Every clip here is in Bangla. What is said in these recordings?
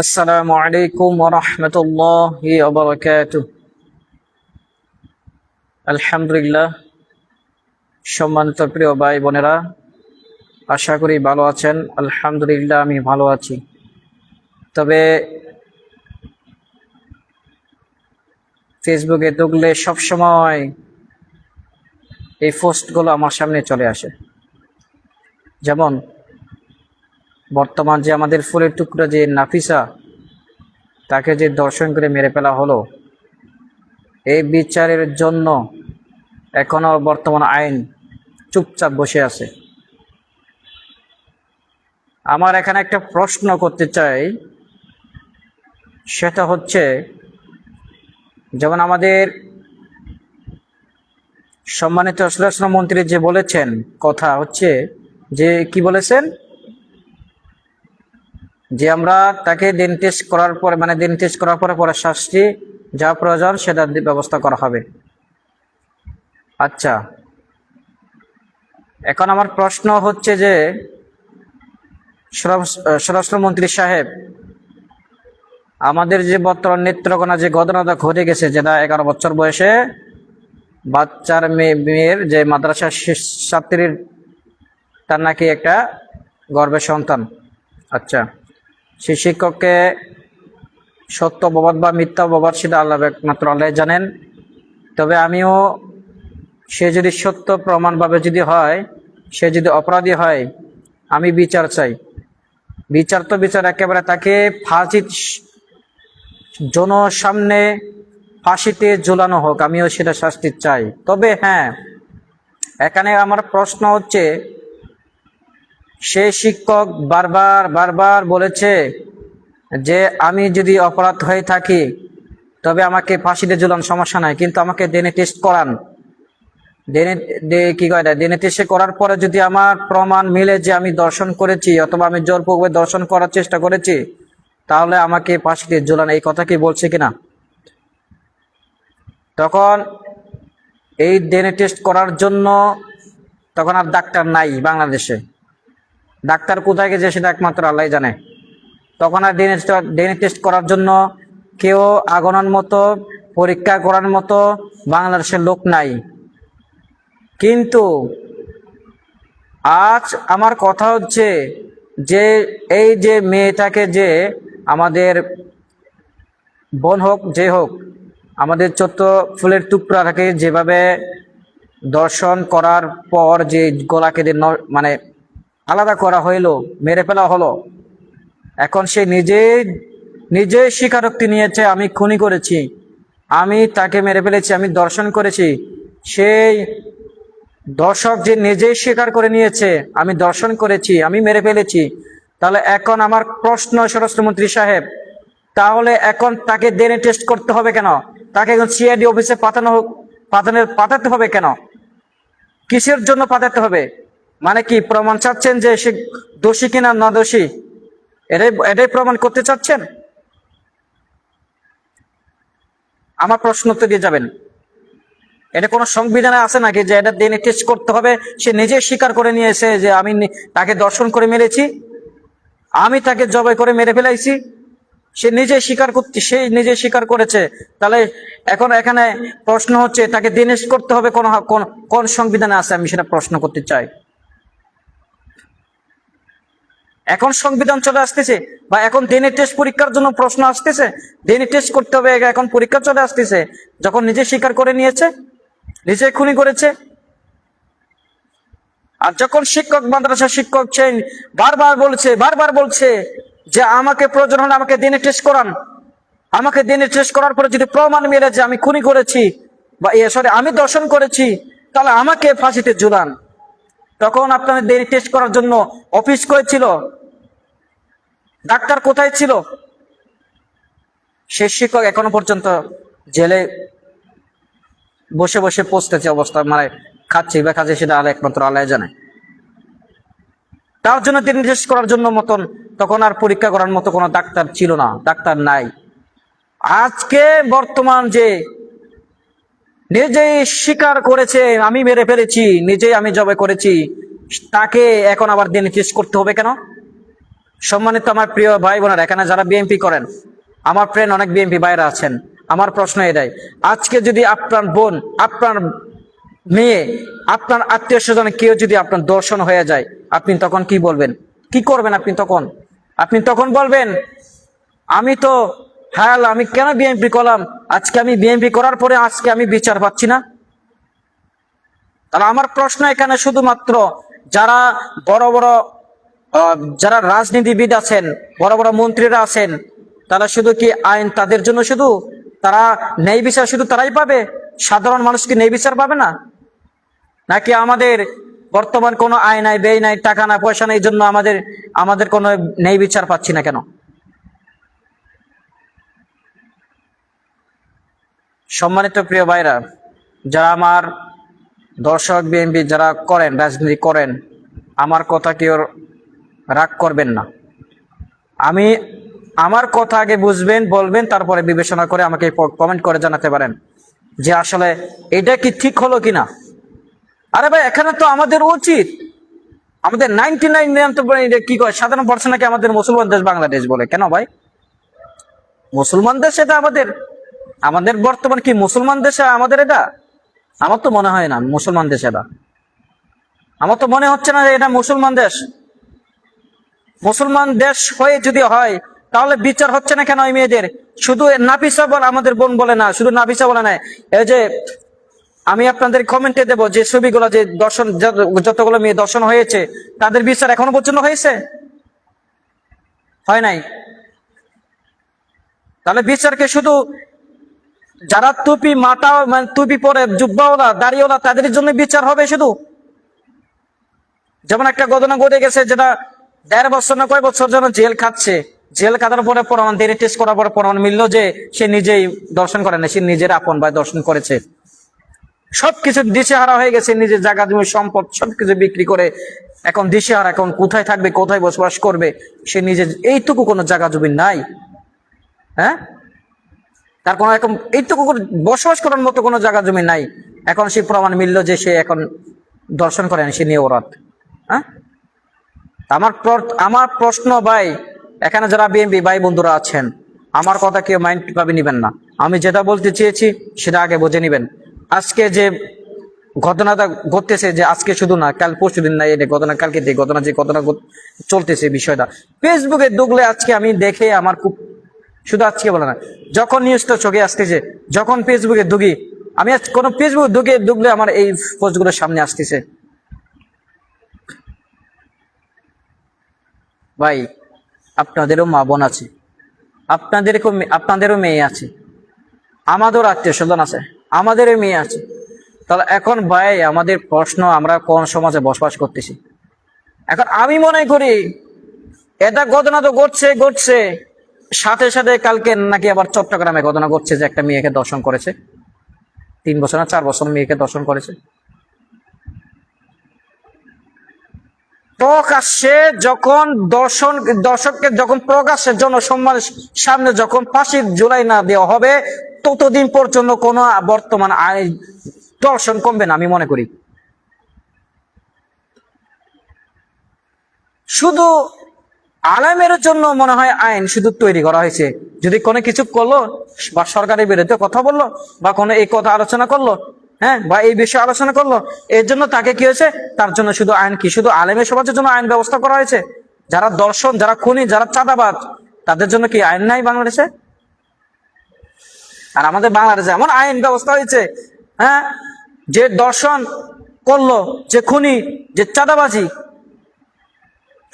আসসালামু আলাইকুম ওয়া রাহমাতুল্লাহি ওয়া বারাকাতুহু। আলহামদুলিল্লাহ, সম্মানিত প্রিয় ভাই বোনেরা, আশা করি ভালো আছেন। আলহামদুলিল্লাহ, আমি ভালো আছি। তবে ফেসবুকে ঢুকলে সবসময় এই পোস্টগুলো আমার সামনে চলে আসে। যেমন বর্তমান যে আমাদের ফুলের টুকরা যে নাফিসা, তাকে যে ধর্ষণ করে মেরে ফেলা হলো, এই বিচারের জন্য এখনো বর্তমান আইন চুপচাপ বসে আছে। আমার এখানে একটা প্রশ্ন করতে চাই, সেটা হচ্ছে, যেমন আমাদের সম্মানিত স্বরাষ্ট্রমন্ত্রী যে বলেছেন, কথা হচ্ছে যে কি বলেছেন, যে আমরা তাকে দিন টেস্ট করার পরে দিন টেস্ট করার পরে পরে শাস্তি যা প্রয়োজন সেটা ব্যবস্থা করা হবে। আচ্ছা, এখন আমার প্রশ্ন হচ্ছে যে স্বরাষ্ট্রমন্ত্রী সাহেব, আমাদের যে বর্তমান নেত্রকোনা যে ঘটনাটা ঘটে গেছে, যেটা 11 বছর বয়সে বাচ্চার মেয়ের যে মাদ্রাসা ছাত্রীর, তার নাকি একটা গর্ভের সন্তান। আচ্ছা, সেই শিক্ষককে সত্য অপবাদ বা মিথ্যা অপবাদ সেটা আল্লাহ একমাত্র আল্লাহ জানেন। তবে আমিও, সে যদি সত্য প্রমাণভাবে যদি হয়, সে যদি অপরাধী হয়, আমি বিচার চাই। বিচার তো বিচার, একেবারে তাকে ফাঁসি, জনসামনে ফাঁসিতে ঝুলানো হোক, আমিও সেটা শাস্তি চাই। তবে হ্যাঁ, এখানে আমার প্রশ্ন হচ্ছে, সে শিক্ষক বারবার বারবার বলেছে যে আমি যদি অপরাধ হয়ে থাকি তবে আমাকে ফাঁসিতে ঝুলান, সমস্যা নাই, কিন্তু আমাকে ডিএনএ টেস্ট করান। ডিএনএ টেস্ট করার পরে যদি আমার প্রমাণ মিলে যে আমি দর্শন করেছি অথবা আমি জোরপূর্বক দর্শন করার চেষ্টা করেছি, তাহলে আমাকে ফাঁসিতে ঝুলান। এই কথা কি বলছে কিনা? তখন এই ডিএনএ টেস্ট করার জন্য তখন আর ডাক্তার নাই বাংলাদেশে। ডাক্তার কোথায় গেছে সেটা একমাত্র আল্লাহ জানে। তখন আর ডিএনএ টেস্ট করার জন্য কেউ আগানোর মতো, পরীক্ষা করার মতো বাংলাদেশের লোক নাই। কিন্তু আজ আমার কথা হচ্ছে যে এই যে মেয়েটাকে, যে আমাদের বোন হোক যে হোক, আমাদের ছোট্ট ফুলের টুকরাটাকে যেভাবে দর্শন করার পর যে গলা কেটে আলাদা করা হইলো, মেরে ফেলা হলো, এখন সে নিজে স্বীকারোক্তি নিয়েছে, আমি খুনি করেছি, আমি তাকে মেরে ফেলেছি, আমি দর্শন করেছি। সেই দর্শক যে নিজেই স্বীকার করে নিয়েছে, আমি দর্শন করেছি, আমি মেরে ফেলেছি, তাহলে এখন আমার প্রশ্ন স্বরাষ্ট্রমন্ত্রী সাহেব, তাহলে এখন তাকে ডিএনএ টেস্ট করতে হবে কেন? তাকে এখন সিআইডি অফিসে পাঠাতে হবে কেন? কিসের জন্য পাঠাতে হবে? মানে কি প্রমাণ চাচ্ছেন যে সে দোষী কিনা না দোষী? এটাই প্রমাণ করতে চাচ্ছেন? আমার প্রশ্ন তো দিয়ে যাবেন। এটা কোনো সংবিধানে আছে নাকি যে এটা ডিএনএ টেস্ট করতে হবে? সে নিজে স্বীকার করে নিয়েছে যে আমি তাকে দর্শন করে মেরেছি, আমি তাকে জবাই করে মেরে ফেলাইছি, সে নিজে স্বীকার করেছে। তাহলে এখন এখানে প্রশ্ন হচ্ছে, তাকে ডিএনএ করতে হবে কোন সংবিধানে আছে? আমি সেটা প্রশ্ন করতে চাই। এখন সংবিধান চলে আসতেছে, বা এখন ডিএনএ টেস্ট পরীক্ষার জন্য প্রশ্ন আসতেছে, ডিএনএ টেস্ট করতে হবে, এখন পরীক্ষা চলে আসতেছে, যখন নিজে স্বীকার করে নিয়েছে, নিজে খুনি করেছে। আর যখন মাদ্রাসা শিক্ষক বারবার বলছে যে আমাকে প্রয়োজন হলে আমাকে ডিএনএ টেস্ট করান, আমাকে ডিএনএ টেস্ট করার পরে যদি প্রমাণ মিলে যে আমি খুনি করেছি বা আমি দর্শন করেছি, তাহলে আমাকে ফাঁসিতে ঝুলান। তখন আপনাদের ডিএনএ টেস্ট করার জন্য অফিস করেছিল, ডাক্তার কোথায় ছিল? সে শিক্ষক এখনো পর্যন্ত জেলে বসে বসে পচতেছে অবস্থা, খাচ্ছে বা খাচ্ছে, সেটা একমাত্র আল্লাহ জানে। তার জন্য ডিএনএ টেস্ট করার জন্য মতন তখন আর পরীক্ষা করার মতো কোনো ডাক্তার ছিল না, ডাক্তার নাই। আজকে বর্তমান যে নিজেই স্বীকার করেছে আমি মেরে ফেলেছি, নিজেই আমি জবাই করেছি, তাকে এখন আবার ডিএনএ টেস্ট করতে হবে কেন? সম্মানিত আমার প্রিয় ভাই বোনেরা, এখানে যারা বিএনপি করেন, আমার ফ্রেন্ড অনেক বিএনপি ভাইরা আছেন, আমার প্রশ্ন এটাই, আজকে যদি আপনার বোন, আপনার মেয়ে, আপনার আত্মীয় স্বজন কেউ যদি আপনার দর্শন হয়ে যায়, আপনি তখন কি বলবেন? কি করবেন আপনি তখন? আপনি তখন বলবেন আমি তো হ্যাঁ আমি কেন বিএনপি করলাম, আজকে আমি বিএনপি করার পরে আজকে আমি বিচার পাচ্ছি না। তাহলে আমার প্রশ্ন এখানে শুধুমাত্র যারা বড় বড় যারা রাজনীতিবিদ আছেন, বড় বড় মন্ত্রীরা আছেন, তারা শুধু কি আইন তাদের জন্য শুধু, তারা ন্যায় বিচার শুধু তারাই পাবে? সাধারণ মানুষ কি ন্যায় বিচার পাবে না? নাকি আমাদের বর্তমান কোনো আয় নাই, ব্যয় নাই, টাকা না পয়সা নেই, এই জন্য আমাদের আমাদের কোনো ন্যায় বিচার পাচ্ছি না কেন? সম্মানিত প্রিয় ভাইরা, যারা আমার দর্শক বিএনপি যারা করেন, রাজনীতি করেন, আমার কথা কেউ রাগ করবেন না। আমি আমার কথা আগে বুঝবেন, বলবেন, তারপরে বিবেচনা করে আমাকে কমেন্ট করে জানাতে পারেন যে আসলে এটা কি ঠিক হলো কিনা। আরে ভাই, এখানে তো আমাদের উচিত, আমাদের 99 কি কয় 57% নাকি আমাদের মুসলমান দেশ বাংলাদেশ বলে, কেন ভাই মুসলমান দেশ? এটা আমাদের আমাদের বর্তমান কি মুসলমান দেশে আমাদের এটা? আমার তো মনে হয় না মুসলমান দেশ এটা। আমার তো মনে হচ্ছে না যে এটা মুসলমান দেশ। মুসলমান দেশ হয়ে যদি হয় তাহলে বিচার হচ্ছে না কেন ওই মেয়েদের? শুধু নাফিসা বলে, আমাদের বোন বলে না, শুধু নাফিসা বলে না, এই যে আমি আপনাদের কমেন্টে দেব যে ছবিগুলো, যে দর্শন, যতগুলো মেয়ে দর্শন হয়েছে তাদের বিচার এখনো পর্যন্ত হয়েছে? হয় নাই। তাহলে বিচারকে শুধু যারা টুপি মাথা, মানে টুপি পরে, জুব্বাওয়ালা, দাড়িওয়ালা, তাদের জন্য বিচার হবে শুধু? যেমন একটা ঘটনা ঘটে গেছে, যেটা 1.5 বছর না কয় বছর যেন জেল খাচ্ছে, জেল খাটার পরে প্রমাণ, DNA টেস্ট করার পরে প্রমাণ মিললো যে সে নিজেই দর্শন করে না, সে নিজের আপন ভাই দর্শন করেছে। সবকিছু দিশেহারা হয়ে গেছে, নিজের জায়গা জমি সম্পদ সবকিছু বিক্রি করে এখন দিশেহারা, এখন কোথায় থাকবে, কোথায় বসবাস করবে, সে নিজের এইটুকু কোনো জায়গা জমি নাই। হ্যাঁ, তার কোনো এখন এইটুকু বসবাস করার মতো কোনো জায়গা জমি নাই, এখন সে প্রমাণ মিললো যে সে এখন দর্শন করে না, সে নিয়ে ওরাত। হ্যাঁ, আমার প্রশ্ন ভাই, এখানে যারা বিএনপি ভাই বন্ধুরা আছেন, আমার কথা কেউ মাইন্ড ভাবে নিবেন না। আমি যেটা বলতে চেয়েছি সেটা আগে বুঝে নিবেন। আজকে যে ঘটনাটা ঘটতেছে, যে আজকে শুধু না, কাল পরশু দিন না, এই ঘটনা কালকে যে ঘটনা চলতেছে, বিষয়টা ফেসবুকে ঢুকলে আজকে আমি দেখে আমার খুব, শুধু আজকে বলে না, যখন নিউজটা চোখে আসতেছে, যখন ফেসবুকে ঢুকি আমি, কোনো ফেসবুক ঢুকলে আমার এই পোস্টগুলো সামনে আসতেছে। ভাই, আপনাদেরও মা বোন আছে, আপনাদেরও মেয়ে আছে, আমাদেরও আত্মীয় স্বজন আছে, আমাদেরও মেয়ে আছে। তাহলে এখন ভাই আমাদের প্রশ্ন, আমরা কোন সমাজে বসবাস করতেছি? এখন আমি মনে করি এটা ঘটনা তো ঘটছে, সাথে সাথে কালকে নাকি আবার চট্টগ্রামে ঘটনা ঘটছে যে একটা মেয়েকে ধর্ষণ করেছে, 3 বছর না 4 বছর মেয়েকে ধর্ষণ করেছে। প্রকাশ্যে যখন দর্শককে যখন প্রকাশ্যে জনসম্মানের সামনে যখন ফাঁসির ঝুলাই না দেওয়া হবে, ততদিন পর্যন্ত কোনো বর্তমান আইন দর্শন কমবে না আমি মনে করি। শুধু আলেমের জন্য মনে হয় আইন শুধু তৈরি করা হয়েছে, যদি কোনো কিছু করলো বা সরকারের বিরুদ্ধে কথা বললো বা কোনো এই কথা আলোচনা করলো, হ্যাঁ, বা এই বিষয়ে আলোচনা করলো, এর জন্য তাকে কি হয়েছে, তার জন্য শুধু আইন কি শুধু আলেমের সমাজের জন্য আইন ব্যবস্থা করা হয়েছে? যারা দর্শন, যারা খুনি, যারা চাঁদাবাজ, তাদের জন্য কি আইন নাই বাংলাদেশে? আর আমাদের বাংলাদেশে এমন আইন ব্যবস্থা হয়েছে, হ্যাঁ, যে দর্শন করলো, যে খুনি, যে চাঁদাবাজি,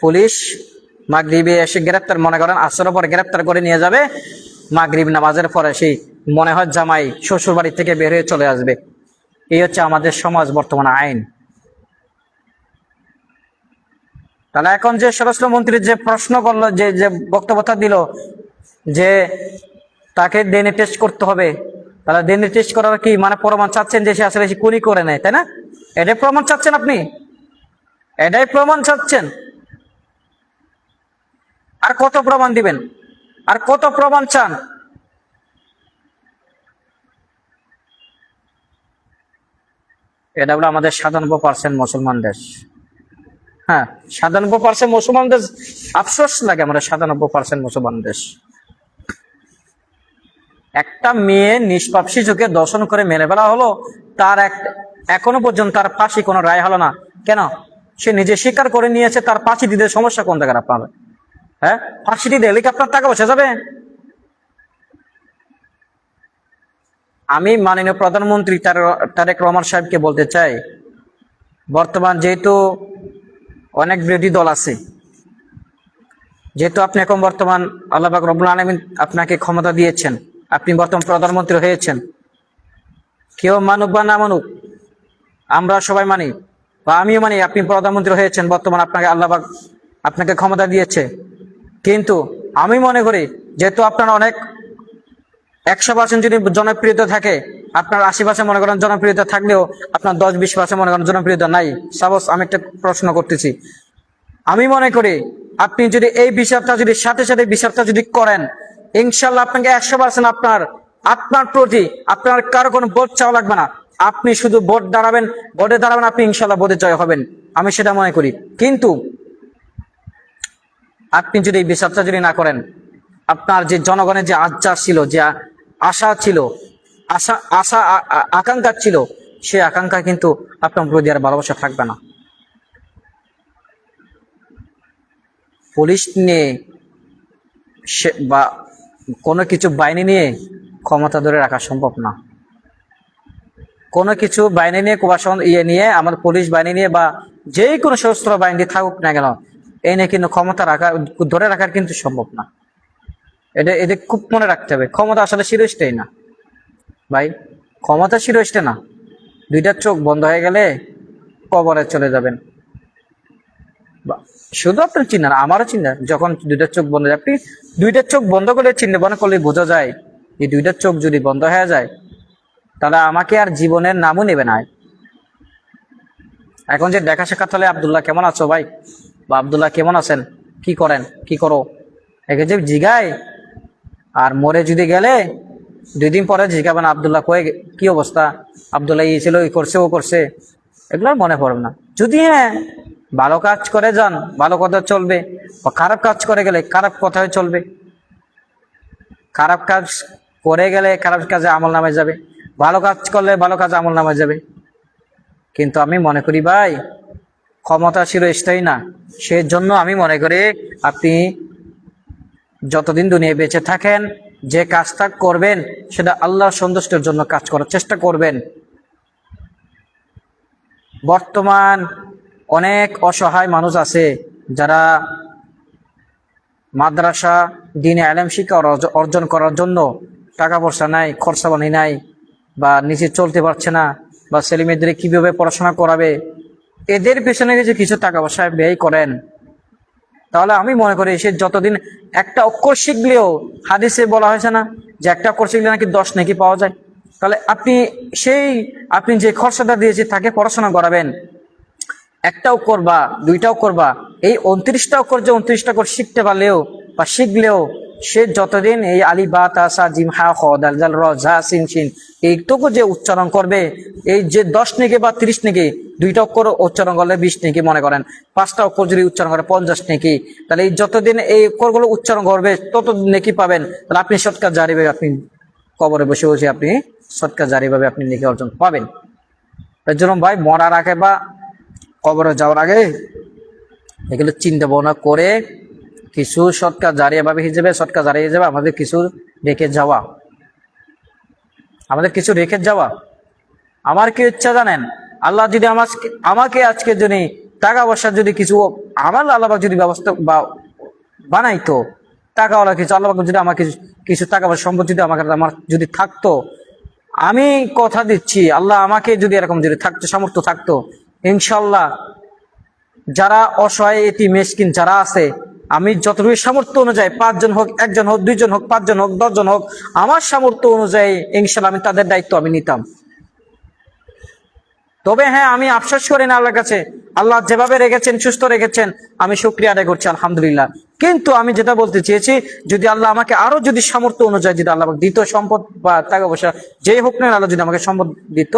পুলিশ মাগরিবে এসে গ্রেপ্তার, মনে করেন আসরের পরে গ্রেপ্তার করে নিয়ে যাবে, মাগরিব নামাজের পরে সেই মনে হয় জামাই শ্বশুর বাড়ি থেকে বের হয়ে চলে আসবে। এই হচ্ছে আমাদের সমাজ, বর্তমান আইন। তাহলে এখন যে স্বরাষ্ট্রমন্ত্রী যে প্রশ্ন করলো, যে যে বক্তব্যটা দিল যে তাকে DNA টেস্ট করতে হবে, তাহলে DNA টেস্ট করার কি মানে প্রমাণ চাচ্ছেন যে সে আসলে খুনি করে নেয়, তাই না? এটাই প্রমাণ চাচ্ছেন আপনি, এটাই প্রমাণ চাচ্ছেন। আর কত প্রমাণ দিবেন? আর কত প্রমাণ চান? এটা হলো আমাদের 97% মুসলমান দেশ। হ্যাঁ, 97% মুসলমান দেশ। আফসোস লাগে আমাদের 97% মুসলমান দেশ। একটা মেয়ে নিষ্পাপ শিশুকে দর্শন করে মেরে ফেলা হলো, তার এখনো পর্যন্ত তার ফাঁসি কোনো রায় হলো না। কেন? সে নিজে স্বীকার করে নিয়েছে। তার ফাঁসি দিতে সমস্যা কোন জায়গায় আপনার? হ্যাঁ, ফাঁসি দিতে এলে কি আপনার টাকা পয়সা যাবে? আমি মাননীয় প্রধানমন্ত্রী তারেক রহমান সাহেবকে বলতে চাই, বর্তমান যেহেতু অনেক বিরোধী দল আছে, যেহেতু আপনি এখন বর্তমান আল্লাহ পাক রব্বুল আলামিন আপনাকে ক্ষমতা দিয়েছেন, আপনি বর্তমান প্রধানমন্ত্রী হয়েছেন, কেউ মানুক বা না মানুক, আমরা সবাই মানি বা আমিও মানি আপনি প্রধানমন্ত্রী হয়েছেন, বর্তমান আপনাকে আল্লাহ পাক আপনাকে ক্ষমতা দিয়েছে। কিন্তু আমি মনে করি যেহেতু আপনার অনেক 100% যদি জনপ্রিয়তা থাকে, আপনার 80% মনে করেন জনপ্রিয়তা থাকলেও আপনার 10-20% মনে করেন জনপ্রিয়তা নাই। সাপোজ আমি একটা প্রশ্ন করতেছি, আমি মনে করি আপনি যদি এই বিচারটা যদি সাথে সাথে বিচারটা যদি করেন, ইনশাল্লাহ আপনাকে 100% আপনার প্রতি আপনার কারো কোনো ভোট চাওয়া লাগবে না। আপনি শুধু ভোটে দাঁড়াবেন, আপনি ইনশাল্লাহ ভোটে জয় হবেন, আমি সেটা মনে করি। কিন্তু আপনি যদি এই বিচারটা যদি না করেন, আপনার যে জনগণের যে আশা ছিল, যে আশা ছিল, আকাঙ্ক্ষা ছিল, সেই আকাঙ্ক্ষা কিন্তু আপনার প্রতি আর ভালোবাসা থাকবে না। পুলিশ নিয়ে বা কোনো কিছু বাহিনী নিয়ে ক্ষমতা ধরে রাখা সম্ভব না। কোনো কিছু বাহিনী নিয়ে নিয়ে আমার পুলিশ বাহিনী নিয়ে বা যে কোনো সশস্ত্র বাহিনী থাকুক না কেন, এই নিয়ে কিন্তু ক্ষমতা ধরে রাখার কিন্তু সম্ভব না। এটা খুব মনে রাখতে হবে। ক্ষমতা আসলে চিরস্থায়ী না ভাই, ক্ষমতা চিরস্থায়ী না। দুইটা চোখ বন্ধ হয়ে গেলে কবরে চলে যাবেন। শুধু আপনার চিন্তা না, আমারও চিন্তা। যখন দুইটা চোখ বন্ধ যায়, আপনি দুইটা চোখ বন্ধ করে চিন্তা মনে করলে বোঝা যায়, এই দুইটা চোখ যদি বন্ধ হয়ে যায় তাহলে আমাকে আর জীবনের নামও নেবে না। এখন যে দেখা সাক্ষাৎ হলে, আব্দুল্লাহ কেমন আছো ভাই, বা আব্দুল্লাহ কেমন আছেন, কি করেন, কি করো, একে যে জিগায়, আর মরে যদি গেলে 2 দিন পরে জিজ্ঞাবেন আব্দুল্লাহ কয়ে কি অবস্থা, আব্দুল্লাহ এই ছিল, এই করছে, ও করছে, এগুলো মনে পড়বে না। যদি হ্যাঁ ভালো কাজ করে যান, ভালো কথা চলবে, বা খারাপ কাজ করে গেলে খারাপ কথায় চলবে। খারাপ কাজ করে গেলে খারাপ কাজে আমল নামে যাবে, ভালো কাজ করলে ভালো কাজে আমল নামে যাবে। কিন্তু আমি মনে করি ভাই, ক্ষমতা চিরস্থায়ী না। সেজন্য আমি মনে করি আপনি যতদিন দুনিয়ায় বেঁচে থাকেন, যে কাজটা করবেন সেটা আল্লাহর সন্তুষ্টির জন্য কাজ করার চেষ্টা করবেন। বর্তমান অনেক অসহায় মানুষ আছে যারা মাদ্রাসা দ্বীনে ইলম শিক্ষা অর্জন করার জন্য টাকা পয়সা নাই, খরচা পানি নাই, বা নিজে চলতে পারছে না, বা ছেলে মেয়েদের কিভাবে পড়াশোনা করাবে, এদের পেছনে কিছু টাকা পয়সা ব্যয় করেন, তাহলে আমি মনে করি সে যতদিন একটা অক্ষর শিখলেও, হাদিসে বলা হয়েছে না যে একটা অক্ষর শিখলে নাকি 10 নেকি পাওয়া যায়। তাহলে আপনি যে খরচাটা দিয়েছে তাকে পড়াশোনা করাবেন, একটা অক্ষর বা 2টা অক্ষর বা এই 29টা অক্ষর, যে 29টা অক্ষর শিখতে পারলেও বা শিখলেও সে যতদিন এই আলি বা তা সা জিম হা খ দাল জাল র ঝা সিন শিন এইটুকু যে উচ্চারণ করবে, এই যে 10 নেকি বা 30 নেকি, 2টা অক্ষর উচ্চারণ করলে 20 নেকি মনে করেন, 5টা অক্ষর যদি উচ্চারণ করে 50 নেকি, তাহলে এই যতদিন এই অক্ষরগুলো উচ্চারণ করবে তত নেকি পাবেন। তাহলে আপনি সৎকার জারিভাবে, আপনি কবরে বসে বসে আপনি সৎকার জারিভাবে আপনি নেকি অর্জন পাবেন। এর জন্য ভাই, মরার আগে বা কবরে যাওয়ার আগে এগুলো চিন্তা ভাবনা করে কিছু সৎকার জারিয়া হিসেবে আমাদের কিছু রেখে যাওয়া, আমার কি ইচ্ছা জানেন, আল্লাহ যদি আমাকে আজকে যদি টাকা পয়সা যদি কিছু আমার আল্লাহ যদি ব্যবস্থা বা বানাইতো, টাকাওয়ালা কিছু আল্লাহ যদি আমাকে কিছু টাকা পয়সা সম্পদ যদি আমার যদি থাকতো, আমি কথা দিচ্ছি আল্লাহ আমাকে যদি এরকম যদি থাকতো, সামর্থ্য থাকতো, ইনশাল্লাহ যারা অসহায় এতিম মিসকিন যারা আছে, আমি যতটুকু সামর্থ্য অনুযায়ী 5 জন হোক, 1 জন হোক, 2 জন হোক, 5 জন হোক, 10 জন হোক, আমার সামর্থ্য অনুযায়ী ইনশাল্লাহ আমি তাদের দায়িত্ব আমি নিতাম। তবে হ্যাঁ, আমি আফসোস করি না আল্লাহর কাছে, আল্লাহ যেভাবে রেখেছেন, সুস্থ রেখেছেন, আমি শুকরিয়া আদায় করছি আলহামদুলিল্লাহ। কিন্তু আমি যেটা বলতে চেয়েছি, যদি আল্লাহ আমাকে আরো যদি সামর্থ্য অনুযায়ী যদি আল্লাহ দিত সম্পদ বা টাকা পয়সা, যেই হোক না আল্লাহ যদি আমাকে সম্পদ দিত,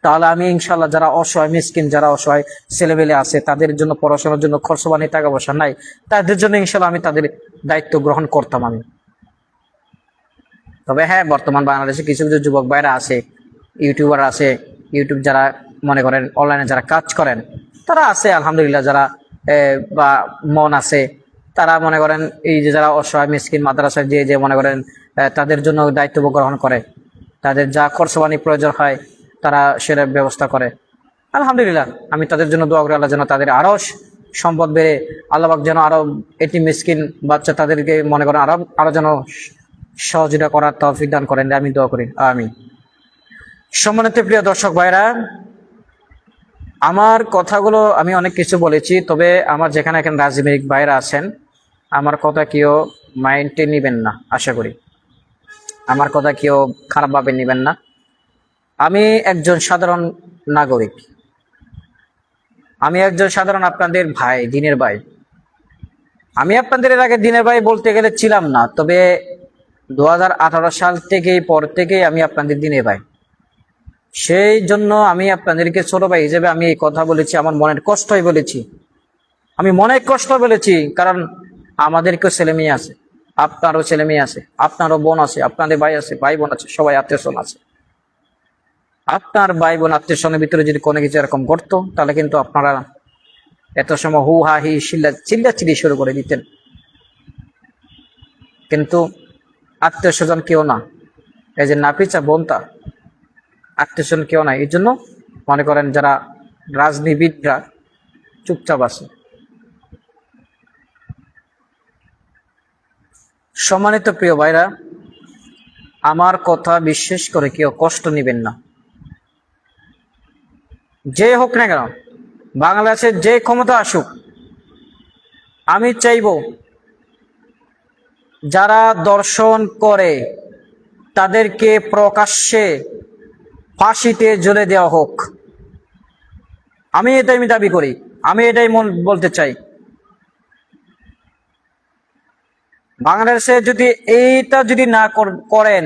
তাহলে আমি ইনশাল্লাহ যারা অসহায় মিসকিন, যারা অসহায় ছেলেমেলে আছে, তাদের জন্য পড়াশোনার জন্য খরচ বানিয়ে টাকা পয়সা নাই, তাদের জন্য ইনশাল্লাহ আমি তাদের দায়িত্ব গ্রহণ করতাম আমি। তবে হ্যাঁ, বর্তমান বাংলাদেশে কিছু কিছু যুবক ভাইরা আছে, ইউটিউবার আছে, ইউটিউব যারা মনে করেন অনলাইনে যারা কাজ করেন, তারা আছে আলহামদুলিল্লাহ, যারা বা মন আছে, তারা মনে করেন এই যে যারা অসহায় মিসকিন মাদ্রাসায় যে মনে করেন তাদের জন্য দায়িত্ব গ্রহণ করে, তাদের যা খরচবানি প্রয়োজন হয় তারা সেটার ব্যবস্থা করে। আলহামদুলিল্লাহ, আমি তাদের জন্য দোয়া করি আল্লাহ যেন তাদের আরো সম্পদ বেড়ে, আল্লাহ পাক যেন আরো এটি মিসকিন বাচ্চা তাদেরকে মনে করেন আরো যেন সহযোগিতা করার তৌফিক দান করেন, আমি দোয়া করি, আমিন। সম্মানিত প্রিয় দর্শক ভাইরা, আমার কথাগুলো আমি অনেক কিছু বলেছি, তবে আমার যেখানে এখন রাজনৈতিক ভাইরা আছেন, আমার কথা কেউ মাইন্ডে নিবেন না, আশা করি আমার কথা কেউ খারাপভাবে নেবেন না। আমি একজন সাধারণ নাগরিক, আমি একজন সাধারণ আপনাদের ভাই, দিনের ভাই। আমি আপনাদের এর আগে দিনের ভাই বলতে গেলে ছিলাম না, তবে 2018 সাল থেকেই পর থেকেই আমি আপনাদের দিনের ভাই। সেই জন্য আমি আপনাদেরকে ছোট ভাই হিসেবে আমি এই কথা বলেছি, আমার মনের কষ্টই বলেছি, আমি মনে কষ্ট বলেছি, কারণ আমাদেরকেও ছেলে মেয়ে আছে, আপনারও ছেলে মেয়ে আছে, আপনারও বোন আছে, আপনাদের ভাই আছে, ভাই বোন আছে, সবাই আত্মীয় স্বজন আছে। আপনার ভাই বোন আত্মীয় স্বজনের ভিতরে যদি কোনো কিছু এরকম করতো, তাহলে কিন্তু আপনারা এত সময় হু হা হি চিল্লাচিল্লি শুরু করে দিতেন। কিন্তু আত্মীয় স্বজন কেউ না, এই যে নাপিচা বোনটা, আত্মীয় স্বজন কেউ না। এই জন্য মনে করেন যারা রাজনীতিবিদরা চুপচাপ আছে। সম্মানিত প্রিয় ভাইরা, আমার কথা বিশেষ করে কেউ কষ্ট নেবেন না। যে হোক না কেন, বাংলাদেশের যে ক্ষমতা আসুক, আমি চাইব যারা দর্শন করে তাদেরকে প্রকাশ্যে ফাঁসিতে ঝুলে দেওয়া হোক। আমি দাবি করি, আমি এটাই বলতে চাই। বাংলাদেশে যদি এইটা যদি না করেন,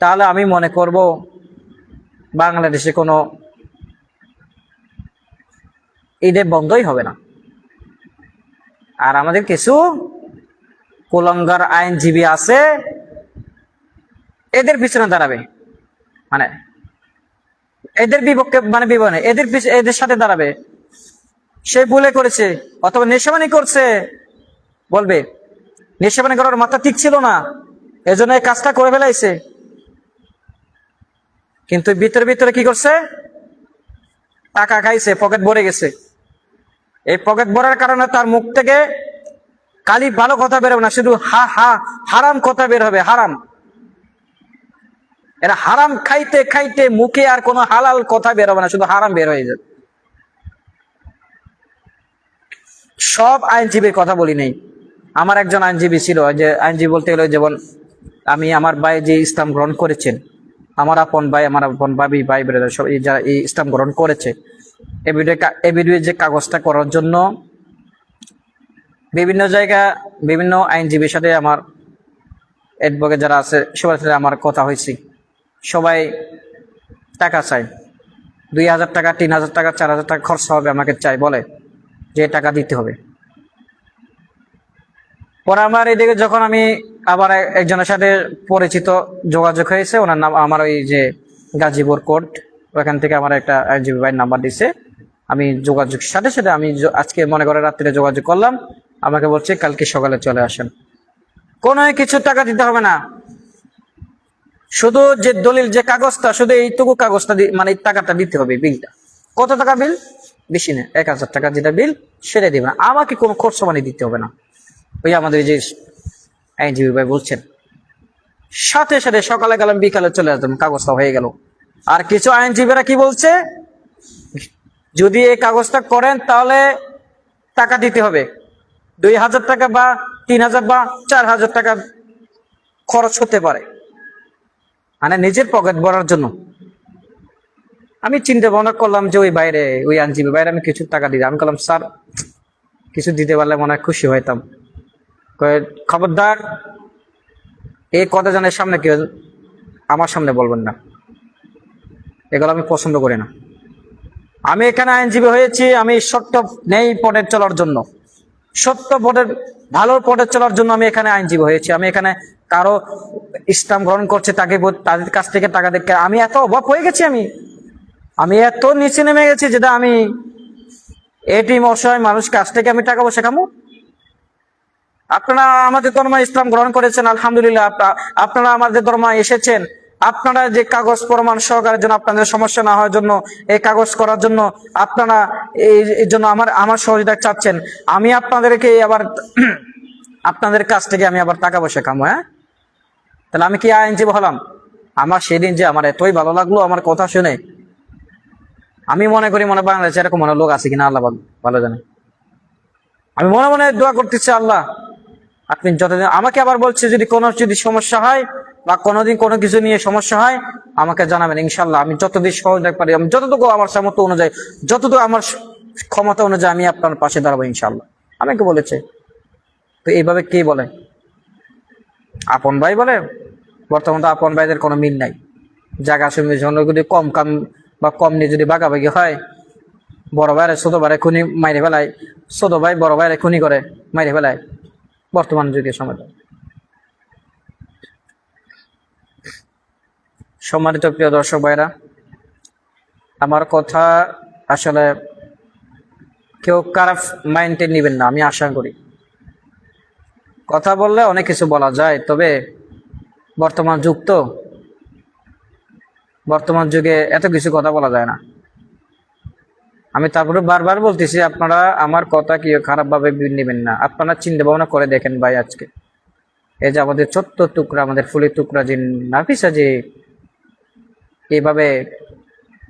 তাহলে আমি মনে করব বাংলাদেশে কোনো ঈদে বন্ধই হবে না। আর আমাদের কিছু কুলাঙ্গার আইনজীবী আছে, এদের পিছনে দাঁড়াবে, মানে এদের বিপক্ষে, মানে বিবরণে এদের সাথে দাঁড়াবে। সে ভুলে করেছে অথবা নেশাবানি করছে, বলবে নেশাবানি করার মাথা ঠিক ছিল না, এজন্য এই কাজটা করে ফেলাইছে। কিন্তু ভিতরে ভিতরে কি করছে? টাকা খাইছে, পকেট ভরে গেছে। এই পকেট ভরার কারণে তার মুখ থেকে খালি ভালো কথা বেরোবে না, শুধু হারাম কথা বের হবে, হারাম। এরা হারাম খাইতে খাইতে মুখে আর কোনো হালাল কথা বের হবে না, শুধু হারাম বের হয়ে যাবে। সব আইনজীবীর কথা বলি নেই, আমার একজন আইনজীবী ছিল, যে আইনজীবী বলতে গেলে যেমন আমি, আমার ভাই যে ইসলাম গ্রহণ করেছেন, আমার আপন ভাই, আমার আপন ভাবি, ভাই ব্রাদার সব যারা এই ইসলাম গ্রহণ করেছে, এভিডিও যে কাগজটা করার জন্য বিভিন্ন জায়গা, বিভিন্ন আইনজীবীর সাথে আমার অ্যাডভোকেট যারা আছে সবার সাথে আমার কথা হয়েছে। সবাই টাকা চাই, 2000 টাকা, 3000 টাকা, 4000 টাকা খরচা হবে, আমাকে চাই, বলে যে টাকা দিতে হবে। পরে আমার এদিকে যখন আমি আবার একজনের সাথে পরিচিত যোগাযোগ হয়েছে, ওনার নাম আমার ওই যে গাজীপুর কোর্ট, ওখান থেকে আমার একটা আইনজীবী ভাইয়ের নাম্বার দিছে। আমি যোগাযোগ সাথে সাথে আমি আজকে মনে করে রাত্রে যোগাযোগ করলাম, আমাকে বলছে কালকে সকালে চলে আসেন। কোনো কিছু টাকা দিতে হবে না, শুধু যে দলিল যে কাগজটা, শুধু এইটুকু কাগজটা মানে টাকাটা দিতে হবে। বিলটা কত টাকা বিল? বেশি না, 1000 টাকা যেটা বিল সেটা দিবে না, আমাকে কোনো খরচ বানিয়ে দিতে হবে না। ওই আমাদের যে আইনজীবী ভাই বলছেন, সাথে সাথে সকালে গেলাম, বিকালে চলে আসলাম, কাগজটা হয়ে গেল। আর কিছু আইনজীবীরা কি বলছে, যদি এই কাগজটা করেন তাহলে টাকা দিতে হবে, 2000 টাকা বা 3000 বা 4000 টাকা খরচ হতে পারে, মানে নিজের পকেট ভরার জন্য। আমি চিন্তা ভাবনা করলাম যে ওই আইনজীবী বাইরে আমি কিছু টাকা দিই। আমি বললাম স্যার কিছু দিতে পারলে মনে হয় খুশি হইতাম। খবরদার এই কথা জানার সামনে কেউ আমার সামনে বলবেন না, এগুলো আমি পছন্দ করি না। আমি এখানে আইনজীবী হয়েছি আমি সত্য নেই পথে চলার জন্য, সত্য পথের ভালো পথে চলার জন্য আমি এখানে আইনজীবী হয়েছি। আমি এখানে কারো ইসলাম গ্রহণ করছে তাদের কাছ থেকে টাকা দেখে আমি এত অভাব হয়ে গেছি, আমি এত নিচে নেমে গেছি যেটা আমি এটিএম অসহায় মানুষ কাছ থেকে আমি টাকা পয়সা খামো। আপনারা আমাদের ধর্ম ইসলাম গ্রহণ করেছেন আলহামদুলিল্লাহ, আপনারা আমাদের ধর্ম এসেছেন, আপনারা যে কাগজ প্রমাণ সহকারের জন্য আপনাদের সমস্যা না হওয়ার জন্য এই কাগজ করার জন্য আপনারা এই জন্য আমার সহযোগিতা চাচ্ছেন, আমি আপনাদেরকে আবার আপনাদের কাছ থেকে আমি আবার টাকা পয়সা কামো। হ্যাঁ, তাহলে আমি কি আইনজীবী হলাম? আমার সেদিন যে আমার এতই ভালো লাগলো আমার কথা শুনে, আমি মনে করি মনে বাংলাদেশে এরকম মনে লোক আছে কিনা আল্লাহ ভালো জানে। আমি মনে মনে দোয়া করতেছি, আল্লাহ আপনি যতদিন আমাকে আবার বলছে যদি সমস্যা হয় বা কোনোদিন কোনো কিছু নিয়ে সমস্যা হয় আমাকে জানাবেন, ইনশাল্লাহ আমি যতদিন সহযোগ পারি, আমি যতটুকু আমার সামর্থ্য অনুযায়ী, যতটুকু আমার ক্ষমতা অনুযায়ী আমি আপনার পাশে দাঁড়াবো ইনশাল্লাহ। আমাকে বলেছে। তো এইভাবে কে বলে? আপন ভাই বলে? বর্তমানে তো আপন ভাইদের কোনো মিল নাই। জায়গা জমি যদি কম কাম বা কম নিয়ে যদি ভাগাভাগি হয়, বড় ভাইয়ের ছোট ভাইয়ের খুনি মাইরে ফেলায়, ছোট ভাই বড় ভাইয়ের খুনি করে মাইরে ফেলায় বর্তমান যুগের সময়। সম্মানিত প্রিয় দর্শক ভাইরা, আমার কথা আসলে কেউ খারাপ মাইন্ডে নেবেন না, আমি আশা করি। কথা বললে অনেক কিছু বলা যায়, তবে বর্তমান যুগ তো, বর্তমান যুগে এত কিছু কথা বলা যায় না। আমি তারপরে বারবার বলতেছি আপনারা আমার কথা কেউ খারাপ ভাবে নেবেন না, আপনারা চিন্তা ভাবনা করে দেখেন ভাই। আজকে এই যে আমাদের ছোট্ট টুকরা, আমাদের ফুলের টুকরা যে নাফিসা, যে এইভাবে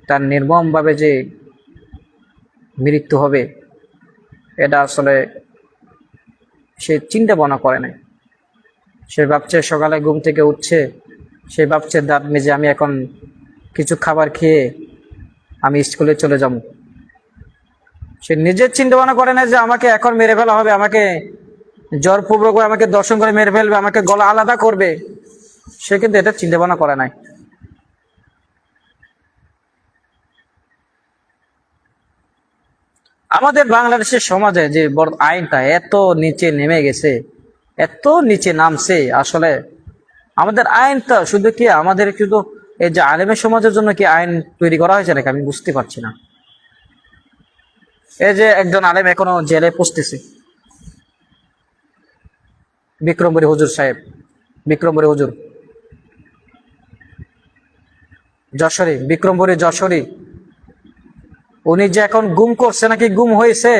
তার নির্মম ভাবে যে মৃত্যু হবে, এটা আসলে সে চিন্তা ভাবনা করে নাই। সে ভাবছে সকালে ঘুম থেকে উঠছে, সে ভাবছে দাঁত মেজে আমি এখন কিছু খাবার খেয়ে আমি স্কুলে চলে যাব। সে নিজের চিন্তা ভাবনা করে না যে আমাকে এখন মেরে ফেলা হবে, আমাকে জোরপূর্বক আমাকে দর্শন করে মেরে ফেলবে, আমাকে গলা আলাদা করবে। সে কিন্তু এটা চিন্তা ভাবনা করে নাই। আমাদের বাংলাদেশের সমাজে যে বড় আইনটা এত নিচে নেমে গেছে, এত নিচে নামছে, আসলে আমাদের আইনটা শুধু কি আমাদের শুধু এই যে আলেমের সমাজের জন্য কি আইন তৈরি করা হয়েছে নাকি আমি বুঝতে পারছি না। এই যে একজন আলেম এখনো জেলে পচতেছে, বিক্রমপুরী হুজুর সাহেব, বিক্রমপুরী হুজুর যশোরী, বিক্রমপুরী যশোরী, উনি যে এখন গুম করছে নাকি গুম হয়েছে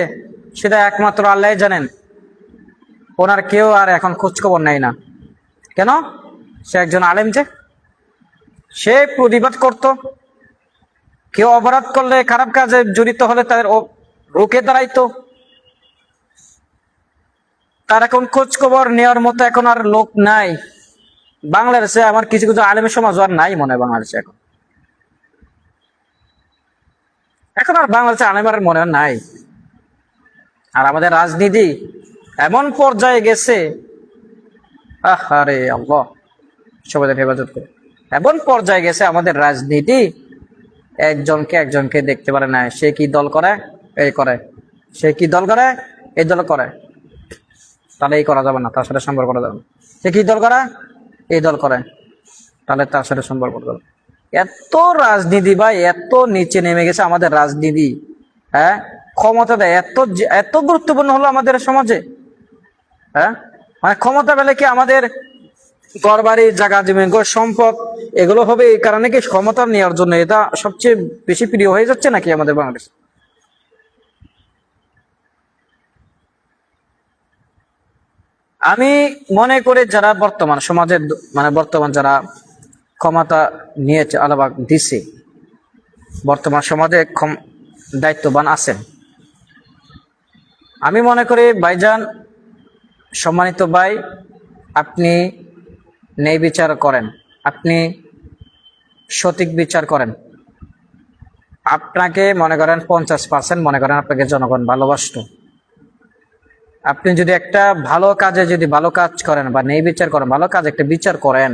সেটা একমাত্র আল্লাহ জানেন। ওনার কেউ আর এখন খোঁজ খবর নেয় না। কেন? সে একজন আলেম, যে সে প্রতিবাদ করত, কেউ অপরাধ করলে খারাপ কাজে জড়িত হলে তাদের রুখে দাঁড়াইতো। তার এখন খোঁজ খবর নেওয়ার মতো এখন আর লোক নাই বাংলাদেশে। আমার কিছু কিছু আলেমের সমাজ আর নাই মনে হয় বাংলাদেশে এখন, এখন আর বাংলাদেশে আলেমের মনে হয় নাই। আর আমাদের রাজনীতি এমন পর্যায়ে গেছে, আরে আল্লাহ সবাই হেফাজত করে, এমন পর্যায়ে গেছে আমাদের রাজনীতি একজনকে দেখতে পারে না। সে কি দল করে এই করে, সে কি দল করে এই দল করে, তাহলে এই করা যাবে না, তার সাথে সম্পর্ক করা যাবে না। সে কি দল করে এই দল করে, তাহলে তার সাথে সম্পর্ক করা যাবে। এত রাজনীতি ভাই, এত নিচে নেমে গেছে আমাদের রাজনীতি। হ্যাঁ, ক্ষমতা দেয় এত গুরুত্বপূর্ণ হলো আমাদের সমাজে। হ্যাঁ, মানে ক্ষমতা পেলে কি আমাদের ঘর বাড়ি জায়গা জমি সম্পদ এগুলো হবে এই কারণে কি ক্ষমতা নেওয়ার জন্য এটা সবচেয়ে বেশি প্রিয় হয়ে যাচ্ছে নাকি আমাদের বাংলাদেশ? আমি মনে করি যারা বর্তমান সমাজের মানে বর্তমান যারা ক্ষমতা নিয়েছে আলাদা দিছে, বর্তমান সমাজে দায়িত্ববান আছেন, আমি মনে করি ভাইজান, সম্মানিত ভাই, আপনি ন্যায় বিচার করেন, আপনি সঠিক বিচার করেন। আপনাকে মনে করেন 50% মনে করেন আপনাকে জনগণ ভালোবাসত। আপনি যদি একটা ভালো কাজে যদি ভালো কাজ করেন বা ন্যায় বিচার করেন, ভালো কাজ একটা বিচার করেন,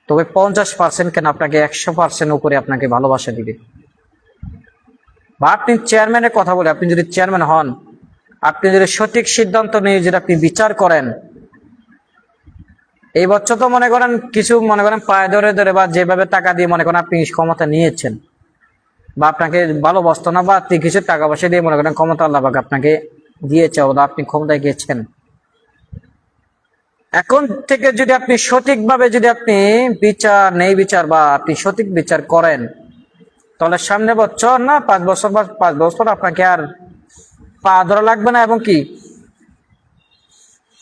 তো তবে 50% কেন, আপনাকে 100% উপরে আপনাকে ভালোবাসা দিবে। বা আপনি চেয়ারম্যানের কথা বলে, আপনি যদি চেয়ারম্যান হন, আপনি যদি সঠিক সিদ্ধান্ত নিয়ে যদি আপনি বিচার করেন, এই বছর তো মনে করেন কিছু মনে করেন পায়ে ধরে ধরে বা যেভাবে টাকা দিয়ে মনে করেন আপনি ক্ষমতা নিয়েছেন, বা আপনাকে ভালোবাসতো না, বা আপনি কিছু টাকা পয়সা দিয়ে মনে করেন ক্ষমতা আল্লাহ পাক আপনাকে দিয়েছে, বা আপনি ক্ষমতায় গিয়েছেন। এখন থেকে যদি আপনি সঠিকভাবে যদি আপনি বিচার বা আপনি সঠিক বিচার করেন, তাহলে সামনে বছর না 5 বছর বা 5 বছর আপনাকে আর পা ধরা লাগবে না, এবং কি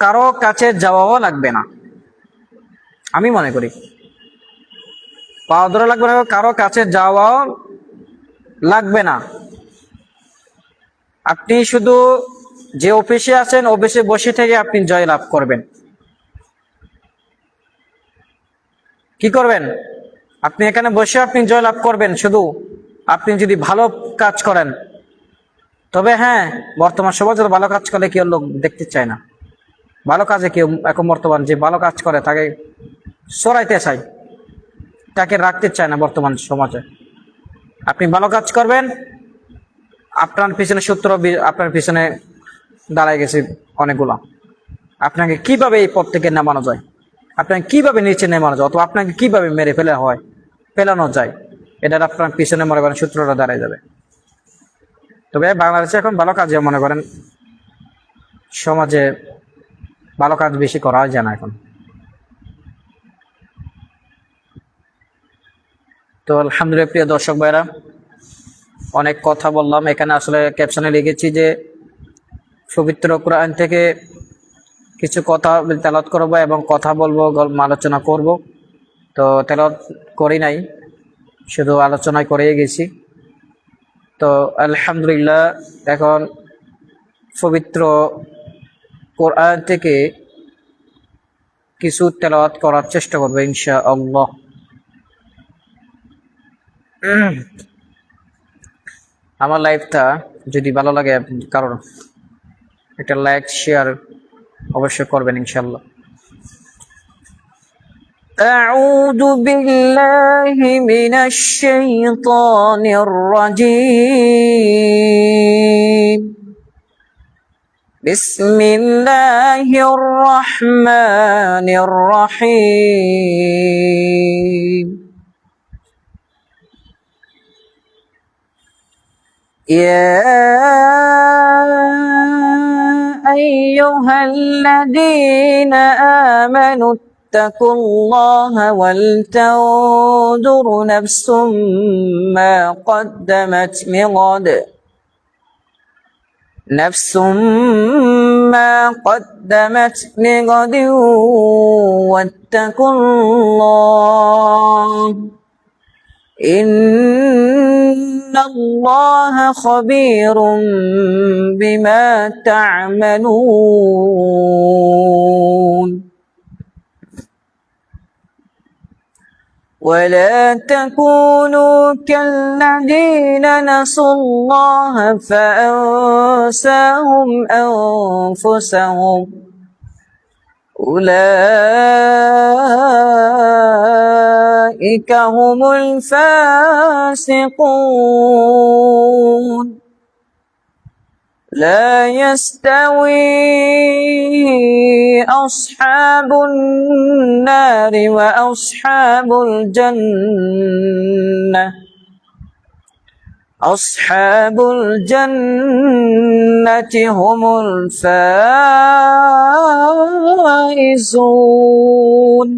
কারো কাছে যাওয়াও লাগবে না। আমি মনে করি পা ধরা লাগবে না, কারো কাছে যাওয়াও লাগবে না। আপনি শুধু যে অফিসে আছেন অফিসে বসে থেকে আপনি জয় লাভ করবেন। কি করবেন? আপনি এখানে বসে আপনি জয় লাভ করবেন, শুধু আপনি যদি ভালো কাজ করেন। তবে হ্যাঁ, বর্তমান সমাজে ভালো কাজ করলে কেউ লোক দেখতে চায় না। ভালো কাজে কেউ এখন বর্তমান যে ভালো কাজ করে তাকে সরাইতে চায়, তাকে রাখতে চায় না বর্তমান সমাজে। আপনি ভালো কাজ করবেন, আপনার পিছনে আপনার পিছনে দাঁড়ায় গেছে অনেকগুলা। আপনাকে কিভাবে এই পথ থেকে নামানো যায়, আপনাকে কিভাবে নিচে নামানো যায়, অথবা আপনাকে কিভাবে মেরে ফেলানো যায়, এটার আপনার পিছনে মনে করেন সূত্রটা দাঁড়ায় যাবে। তবে বাংলাদেশে এখন ভালো কাজে মনে করেন সমাজে ভালো কাজ বেশি করা যায় না এখন। তো আলহামদুলিল্লাহ, প্রিয় দর্শক ভাইরা, অনেক কথা বললাম। এখানে আসলে ক্যাপশনে লিখেছি যে পবিত্র কোরআন থেকে কিছু কথা তেলাওয়াত করবো এবং কথা বলবো, আলোচনা করব। তো তেলাওয়াত করি নাই, শুধু আলোচনা করে গেছি। তো আলহামদুলিল্লাহ, এখন পবিত্র কোরআন থেকে কিছু তেলাওয়াত করার চেষ্টা করবো ইনশাআল্লাহ। আমার লাইফটা যদি ভালো লাগে কারণ একটা লাইক শেয়ার অবশ্যই করবেন ইনশাআল্লাহ। أعوذ بالله من الشيطان الرجيم. بسم الله الرحمن الرحيم. يا أيها الذين آمنوا اتقوا الله ولتنظر نفس ما قدمت لغد واتقوا الله إن الله خبير بما تعملون. ولا تكونوا كالذين نسوا الله فأنساهم أنفسهم أولئك هم الفاسقون. لا يستوي أصحاب النار وأصحاب الجنة هم الفائزون.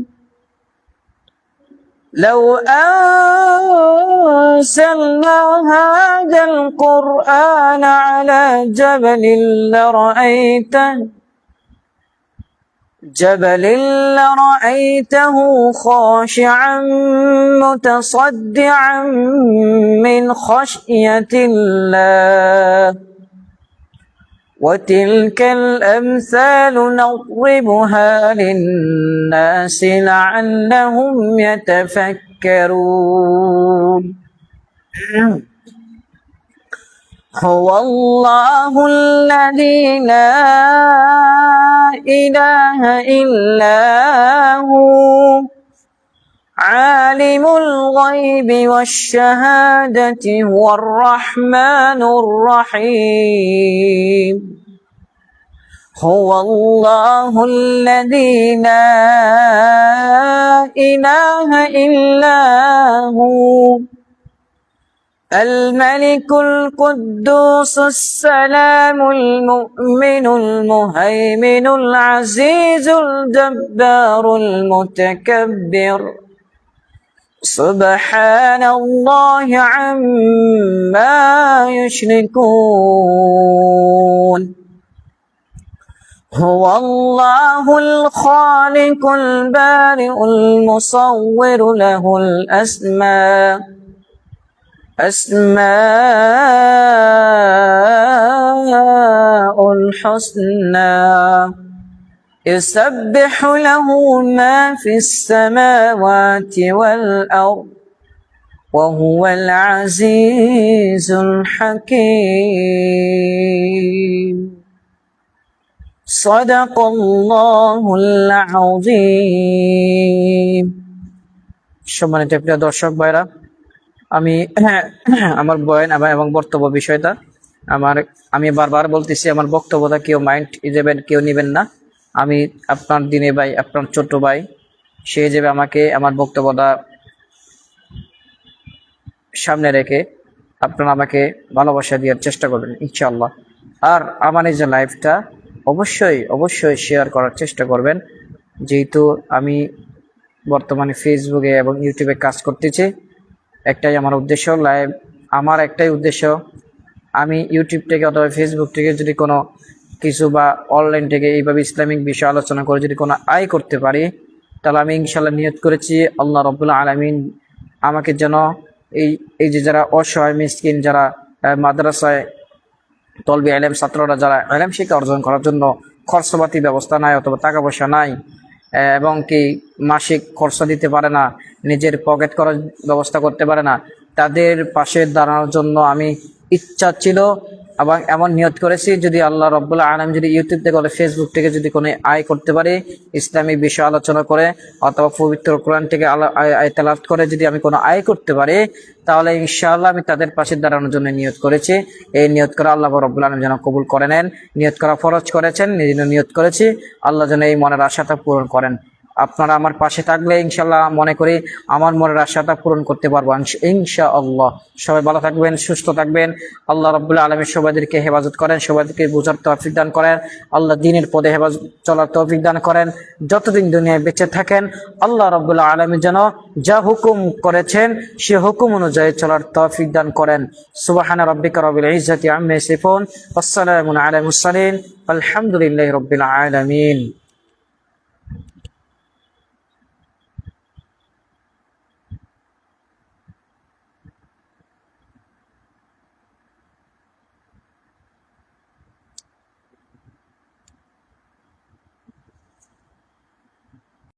لو أنزلنا هذا القرآن على جبل لرأيته خاشعا متصدعا من خشية الله. وتلك الأمثال نضربها للناس لعلهم يتفكرون. هو الله الذي لا إله إلا هو عالم الغيب والشهادة هو الرحمن الرحيم هو الله الذي لا إله إلا هو الملك القدوس السلام المؤمن المهيمن العزيز الجبار المتكبر سبحان الله عما يشركون هو الله الخالق البارئ المصور له أسماء الحسنى يسبح له ما في السماوات والأرض وهو العزيز الحكيم صدق الله العظيم সম্মানিত প্রিয় দর্শক ভাইরা আমি আমার বয়ান এবং বক্তব্য বিষয়টা আমি বারবার বলতেছি আমার বক্তব্যটা কেউ মাইন্ড দিবেন কেউ নেবেন না আমি আপনার দিনে ভাই আপনার ছোট ভাই সে হিসেবে আমাকে আমার বক্তব্যটা সামনে রেখে আপনারা আমাকে ভালোবাসা দেওয়ার চেষ্টা করবেন ইনশাআল্লাহ আর আমার এই যে লাইভটা অবশ্যই শেয়ার করার চেষ্টা করবেন যেহেতু আমি বর্তমানে ফেসবুকে এবং ইউটিউবে কাজ করতেছি একটাই আমার উদ্দেশ্য আমার একটাই উদ্দেশ্য আমি ইউটিউব থেকে অথবা ফেসবুক থেকে যদি কোনো কিছু বা অনলাইন থেকে এইভাবে ইসলামিক বিষয় আলোচনা করে যদি কোনো আয় করতে পারি তাহলে আমি ইনশাআল্লাহ নিয়ত করেছি আল্লাহ রাব্বুল আলামিন আমাকে যেন এই যে যারা অসহায় মিসকিন যারা মাদ্রাসায় তলবি ইলম ছাত্ররা যারা ইলম শিক্ষা অর্জন করার জন্য খরচপাতি ব্যবস্থা নাই অথবা টাকা পয়সা নাই এবং কি মাসিক খরচ দিতে পারে না নিজের পকেট করার ব্যবস্থা করতে পারে না তাদের পাশে দাঁড়ানোর জন্য আমি ইচ্ছা ছিল এবং এমন নিয়ত করেছি যদি আল্লাহ রাব্বুল আলামিন যদি ইউটিউব থেকে অথবা ফেসবুক থেকে যদি কোনো আয় করতে পারি ইসলামিক বিষয় আলোচনা করে অথবা পবিত্র কোরআন থেকে তেলাওয়াত করে যদি আমি কোনো আয় করতে পারি তাহলে ইনশাআল্লাহ আমি তাদের পাশে দাঁড়ানোর জন্য নিয়ত করেছি এই নিয়ত করা আল্লাহ রাব্বুল আলামিন যেন কবুল করে নেন নিয়ত করা ফরজ করেছেন নিজে নিয়ত করেছি আল্লাহ যেন এই মনের আশাটা পূরণ করেন আপনারা আমার পাশে থাকলে ইনশাআল্লাহ মনে করি আমার মনের আশাটা পূরণ করতে পারবো ইনশাআল্লাহ সবাই ভালো থাকবেন সুস্থ থাকবেন আল্লাহ রাব্বুল আলামিন সবাইকে হেফাজত করেন সবাইকে বুঝার তৌফিক দান করেন আল্লাহ দ্বীনের পথে হেফাজত চলার তৌফিক দান করেন যতদিন দুনিয়ায় বেঁচে থাকেন আল্লাহ রাব্বুল আলামিন যেন যা হুকুম করেছেন সে হুকুম অনুযায়ী চলার তৌফিক দান করেন সুবহানা রাব্বিকা রাব্বিল ইজ্জাতি আম্মা ইয়াসিফুন ওয়াসসালামু আলাল মুরসালিন আলহামদুলিল্লাহি রাব্বিল আলামিন